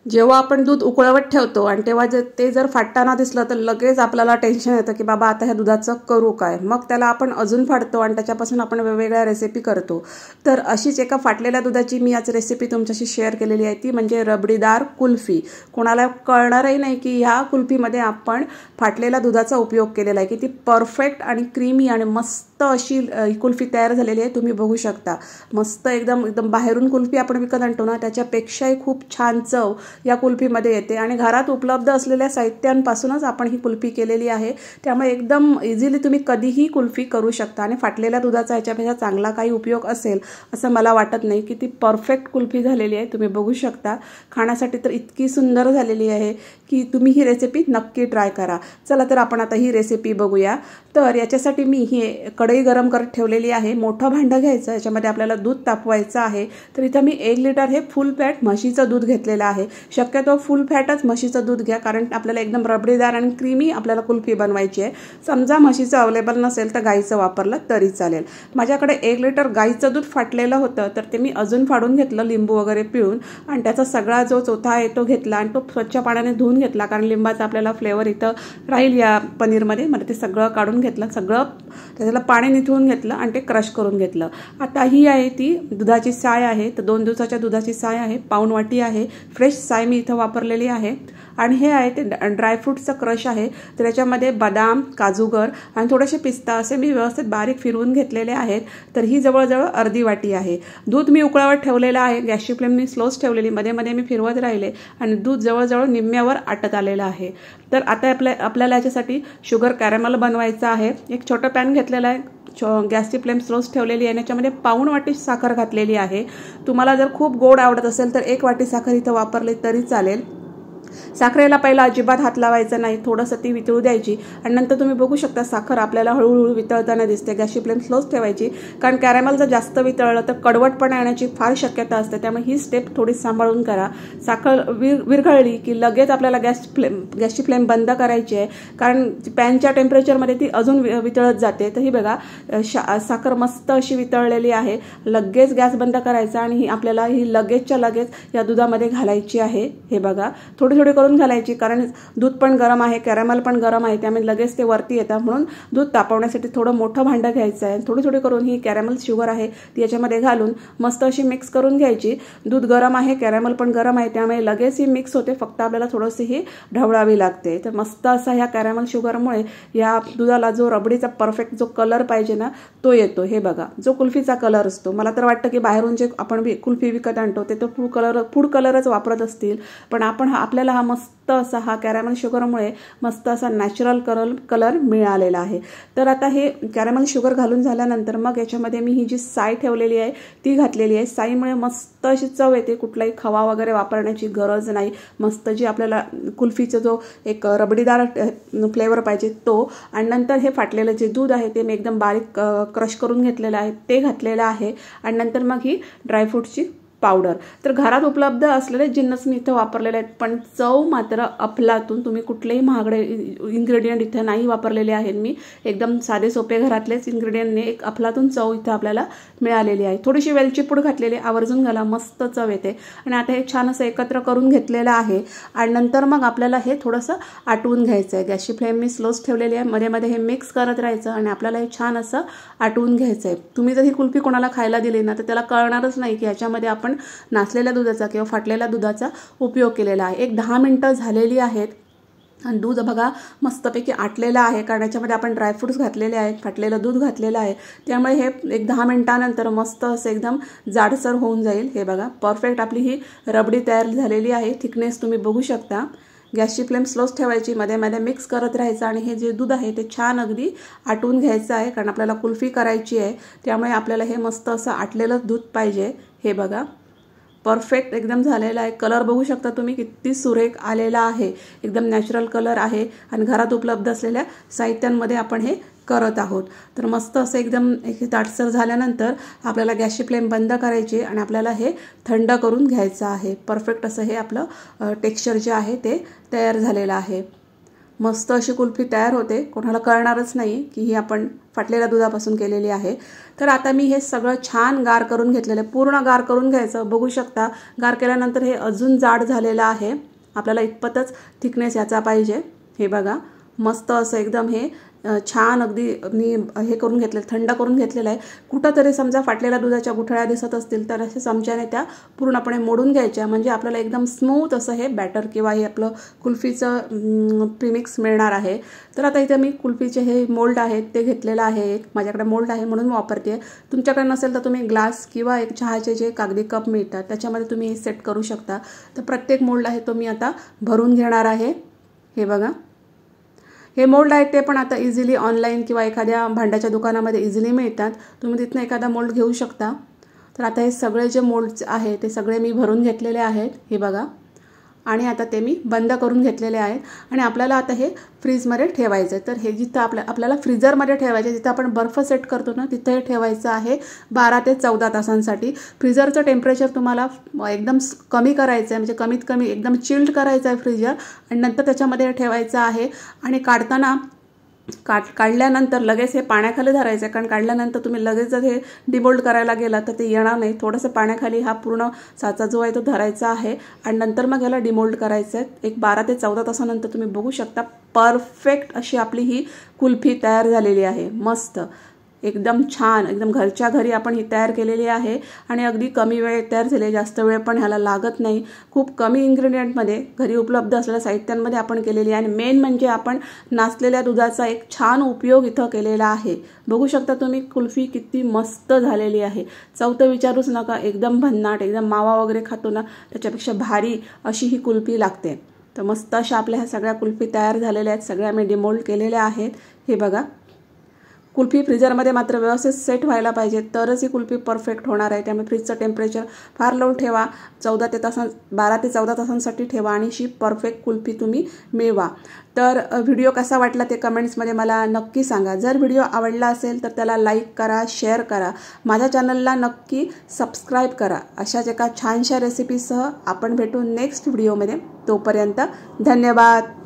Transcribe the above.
जेव्हा आपण दूध उकळवत ठेवतो आणि तेव्हा ते जर फाटताना दिसलं तर लगेच आपल्याला टेन्शन येतं की बाबा आता ह्या दुधाचं करू काय. मग त्याला आपण अजून फाटतो आणि त्याच्यापासून आपण वेगवेगळ्या रेसिपी करतो. तर अशीच एका फाटलेल्या दुधाची मी आज रेसिपी तुमच्याशी शेअर केलेली आहे, ती म्हणजे रबडीदार कुल्फी. कोणाला कळणारही नाही की ह्या कुल्फीमध्ये आपण फाटलेल्या दुधाचा उपयोग केलेला आहे. किती परफेक्ट आणि क्रीमी आणि मस्त अशी कुल्फी तयार झालेली आहे. तुम्ही बघू शकता. मस्त एकदम एकदम बाहेरून कुल्फी आपण विकत आणतो ना त्याच्यापेक्षाही खूप छान चव या कुल्फीमध्ये येते आणि घरात उपलब्ध असलेल्या साहित्यांपासूनच आपण ही कुल्फी केलेली आहे. त्यामुळे एकदम इझिली तुम्ही कधीही कुल्फी करू शकता आणि फाटलेल्या दुधाचा ह्याच्यापेक्षा चांगला काही उपयोग असेल असं मला वाटत नाही. किती परफेक्ट कुल्फी झालेली आहे. तुम्ही बघू शकता. खाण्यासाठी तर इतकी सुंदर झालेली आहे की तुम्ही ही रेसिपी नक्की ट्राय करा. चला तर आपण आता ही रेसिपी बघूया. तर याच्यासाठी मी ही कढई गरम करत ठेवलेली आहे. मोठं भांडं घ्यायचं, याच्यामध्ये आपल्याला दूध तापवायचं आहे. तर इथं मी 1 लिटर हे फुल फॅट म्हशीचं दूध घेतलेलं आहे. शक्यतो फुल फॅटच म्हशीचं दूध घ्या, कारण आपल्याला एकदम रबडीदार आणि क्रीमी आपल्याला कुल्फी बनवायची आहे. समजा म्हशीचं अवेलेबल नसेल तर गाईचं वापरलं तरी चालेल. माझ्याकडे 1 लिटर गाईचं दूध फाटलेलं होतं, तर ते मी अजून फाडून घेतलं लिंबू वगैरे पिळून आणि त्याचा सगळा जो चोथा आहे तो घेतला आणि तो स्वच्छ पाण्याने धुवून घेतला, कारण लिंबाचा आपल्याला फ्लेवर इथं राहील या पनीरमध्ये. मला ते सगळं काढून घेतलं, सगळं त्याला पाणी निथळून घेतलं आणि ते क्रश करून घेतलं. आता ही आहे ती दुधाची साय आहे. तर 2 दिवसाच्या दुधाची साय आहे. पाऊण वाटी आहे. फ्रेश साय मी इथं वापरलेली आहे. आणि हे आहे ते ड्रायफ्रूटचं क्रश आहे. तर त्याच्यामध्ये बदाम, काजूगर आणि थोडेसे पिस्ता असे मी व्यवस्थित बारीक फिरवून घेतलेले आहेत. तर ही जवळजवळ अर्धी वाटी आहे. दूध मी उकळवत ठेवलेलं आहे. गॅसची फ्लेम मी स्लोच ठेवलेली. मध्ये मध्ये मी फिरवत राहिले आणि दूध जवळजवळ निम्म्यावर आटत आलेलं आहे. तर आता आपल्याला याच्यासाठी शुगर कॅरेमल बनवायचं आहे. एक छोटं पॅन घेतलेलं आहे. गॅसची फ्लेम स्लोच ठेवलेली आहे. याच्यामध्ये पाऊण वाटी साखर घातलेली आहे. तुम्हाला जर खूप गोड आवडत असेल तर 1 वाटी साखर इथं वापरली तरी चालेल. साखरेला पहिला अजिबात हात लावायचा नाही. थोडंसं ती वितळू द्यायची आणि नंतर तुम्ही बघू शकता साखर आपल्याला हळूहळू वितळताना दिसते. गॅसची फ्लेम स्लोच ठेवायची, कारण कॅरेमल जर जास्त वितळलं तर कडवटपणा येण्याची फार शक्यता असते. त्यामुळे ही स्टेप थोडी सांभाळून करा. साखर विरघळली की लगेच आपल्याला गॅसची फ्लेम बंद करायची आहे, कारण पॅनच्या टेम्परेचरमध्ये ती अजून वितळत जाते. तर ही बघा साखर मस्त अशी वितळलेली आहे. लगेच गॅस बंद करायचा आणि आपल्याला ही लगेचच्या लगेच या दुधामध्ये घालायची आहे. हे बघा थोडी करून घालायची, कारण दूध पण गरम आहे, कॅरेमल पण गरम आहे, त्यामुळे लगेच ते वरती येतात. म्हणून दूध तापवण्यासाठी थोडं मोठं भांडं घ्यायचं आहे. थोडी करून ही कॅरेमल शुगर आहे ती याच्यामध्ये घालून मस्त अशी मिक्स करून घ्यायची. दूध गरम आहे, कॅरेमल पण गरम आहे, त्यामुळे लगेच ही मिक्स होते. फक्त आपल्याला थोडीशी ही ढवळावी लागते. तर मस्त असा ह्या कॅरेमल शुगरमुळे या दुधाला जो रबडीचा परफेक्ट जो कलर पाहिजे ना तो येतो. हे बघा जो कुल्फीचा कलर असतो. मला तर वाटतं की बाहेरून जे आपण कुल्फी विकत आणतो ते तर फूड कलरच वापरत असतील, पण आपण आपल्याला हा मस्त असा हा कॅरेमल शुगरमुळे मस्त असा नॅचरल कलर मिळालेला आहे. तर आता हे कॅरेमल शुगर घालून झाल्यानंतर मग याच्यामध्ये मी ही जी साय ठेवलेली आहे ती घातलेली आहे. साईमुळे मस्त अशी चव येते. कुठलाही खवा वगैरे वापरण्याची गरज नाही. मस्त जी आपल्याला कुल्फीचा जो एक रबडीदार फ्लेवर पाहिजे तो. आणि नंतर हे फाटलेलं जे दूध आहे ते मी एकदम बारीक क्रश करून घेतलेलं आहे ते घातलेलं आहे. आणि नंतर मग ही ड्रायफ्रूटची पावडर. तर घरात उपलब्ध असलेले जिन्नस मी इथं वापरलेले आहेत, पण चव मात्र अफलातून. तुम्ही कुठलेही महागडे इन्ग्रेडियंट इथं नाही वापरलेले आहेत. मी एकदम साधे सोपे घरातलेच इन्ग्रेडियंटने एक अफलातून चव इथं आपल्याला मिळालेली आहे. थोडीशी वेलची पूड घातलेली, आवर्जून घाला, मस्त चव येते. आणि आता हे छान असं एकत्र करून घेतलेलं आहे. आणि नंतर मग आपल्याला हे थोडंसं आटवून घ्यायचं आहे. गॅसची फ्लेम मी स्लोच ठेवलेली आहे. मध्ये मध्ये हे मिक्स करत राहायचं आणि आपल्याला हे छान असं आटवून घ्यायचं आहे. तुम्ही जर ही कुल्फी कोणाला खायला दिली ना तर त्याला कळणारच नाही की ह्याच्यामध्ये आपण नासलेल्या दुधाचा किंवा फाटलेल्या दुधाचा उपयोग केलेला आहे. एक 10 मिनिटं झालेली आहेत आणि दूध बघा मस्तपैकी आटलेलं आहे, कारण याच्यामध्ये आपण ड्रायफ्रूट्स घातलेले आहेत, फाटलेलं दूध घातलेलं आहे. त्यामुळे हे एक 10 मिनिटानंतर मस्त असं एकदम जाडसर होऊन जाईल. हे बघा परफेक्ट आपली ही रबडी तयार झालेली आहे. थिकनेस तुम्ही बघू शकता. गॅसची फ्लेम स्लोच ठेवायची, मध्ये मध्ये मिक्स करत राहायचं आणि हे जे दूध आहे ते छान अगदी आटवून घ्यायचं आहे, कारण आपल्याला कुल्फी करायची आहे. त्यामुळे आपल्याला हे मस्त असं आटलेलं दूध पाहिजे. हे बघा परफेक्ट एकदम झालेला आहे. कलर बघू शकता तुम्ही किती सुरेख आलेला आहे. एकदम नॅचरल कलर आहे आणि घरात उपलब्ध असलेल्या साहित्यांमध्ये आपण हे करत आहोत. तर मस्त असं एकदम दाटसर झाल्यानंतर आपल्याला गॅसची फ्लेम बंद करायची आणि आपल्याला हे थंड करून घ्यायचं आहे. परफेक्ट असं हे आपलं टेक्स्चर जे आहे ते तयार झालेलं आहे. मस्त अशी कुल्फी तयार होते, कोणाला कळणारच नाही की ही आपण फाटलेल्या दुधापासून केलेली आहे। तर आता मी हे सगळं छान गार करून घेतलेलं आहे, पूर्ण गार करून घ्यायचं। बघू शकता गार केल्यानंतर हे अजून जाड झालेलं आहे, आपल्याला इतपतच थिकनेस याचा पाहिजे। हे बघा मस्त असं एकदम हे छान अगदी मी हे करून घेतले, थंड करून घेतलेलं आहे। कुठंतरी समजा फाटलेल्या दुधाच्या गुठळ्या दिसत असतील तर असे चमच्याने त्या पूर्णपणे मोडून घ्यायच्या, म्हणजे आपल्याला एकदम स्मूथ असं हे बॅटर किंवा हे आपलं कुल्फीचं प्रीमिक्स मिळणार आहे। तर आता इथे मी कुल्फीचे हे मोल्ड आहेत ते घेतलेलं आहे, एक माझ्याकडे मोल्ड आहे म्हणून वापरते। तुमच्याकडे नसेल तर तुम्ही ग्लास किंवा एक चहाचे जे कागदी कप मिळतात त्याच्यामध्ये तुम्ही हे सेट करू शकता। तर प्रत्येक मोल्ड आहे तो मी आता भरून घेणार आहे। हे बघा हे मोल्ड आहेत ते पण आता इझिली ऑनलाईन किंवा एखाद्या भांड्याच्या दुकानामध्ये इझिली मिळतात, तुम्ही तिथनं एखादा मोल्ड घेऊ शकता। तर आता हे सगळे जे मोल्ड्स आहे ते सगळे मी भरून घेतलेले आहेत, हे बघा, आणि आता ते मी बंद करून घेतलेले आहेत। आणि आपल्याला आता हे फ्रीजमध्ये ठेवायचं आहे। तर हे जिथं आपल्याला फ्रीजरमध्ये ठेवायचं, जिथं आपण बर्फ सेट करतो ना तिथं हे ठेवायचं आहे 12 ते 14 तासांसाठी। फ्रीजरचं टेम्परेचर तुम्हाला एकदम कमी करायचं आहे, म्हणजे कमीत कमी एकदम चिल्ड करायचं आहे फ्रीजर, आणि नंतर त्याच्यामध्ये ठेवायचं आहे। आणि काढल्यानंतर लगेच हे पाण्याखाली धरायचं आहे, कारण काढल्यानंतर तुम्ही लगेच जर हे डिमोल्ड करायला गेला तर ते येणार नाही। थोडंसं पाण्याखाली हा पूर्ण साचा जो आहे तो धरायचा आहे आणि नंतर मग ह्याला डिमोल्ड करायचं आहे। एक 12 ते 14 तासानंतर तुम्ही बघू शकता परफेक्ट अशी आपली ही कुल्फी तयार झालेली आहे। मस्त एकदम छान, एकदम घरच्या घरी आपण ही तयार केलेली आहे आणि अगदी कमी वेळेत तयार झाली, जास्त वेळ पण ह्याला लागत नाही। खूप कमी इन्ग्रेडियंटमध्ये घरी उपलब्ध असलेल्या साहित्यांमध्ये आपण केलेली आहे, आणि मेन म्हणजे आपण नासलेल्या दुधाचा एक छान उपयोग इथं केलेला आहे। बघू शकता तुम्ही कुल्फी किती मस्त झालेली आहे, चव तर विचारूच नका, एकदम भन्नाट, एकदम मावा वगैरे खातो ना त्याच्यापेक्षा भारी अशी ही कुल्फी लागते। तर मस्त अशा आपल्या ह्या सगळ्या कुल्फी तयार झालेल्या आहेत, सगळ्या मी डिमोल्ड केलेल्या आहेत। हे बघा कुल्फी फ्रीजरमध्ये मात्र व्यवस्थित सेट व्हायला पाहिजे तरच ही कुल्फी परफेक्ट होणार आहे, त्यामुळे फ्रीजचं टेम्परेचर फार लो ठेवा, 12 ते 14 तासांसाठी ठेवा आणि अशी परफेक्ट कुल्फी तुम्ही मिळवा। तर व्हिडिओ कसा वाटला ते कमेंट्समध्ये मला नक्की सांगा। जर व्हिडिओ आवडला असेल तर त्याला लाईक करा, शेअर करा, माझ्या चॅनलला नक्की सबस्क्राईब करा। अशाच एका छानशा रेसिपीसह आपण भेटू नेक्स्ट व्हिडिओमध्ये, तोपर्यंत धन्यवाद।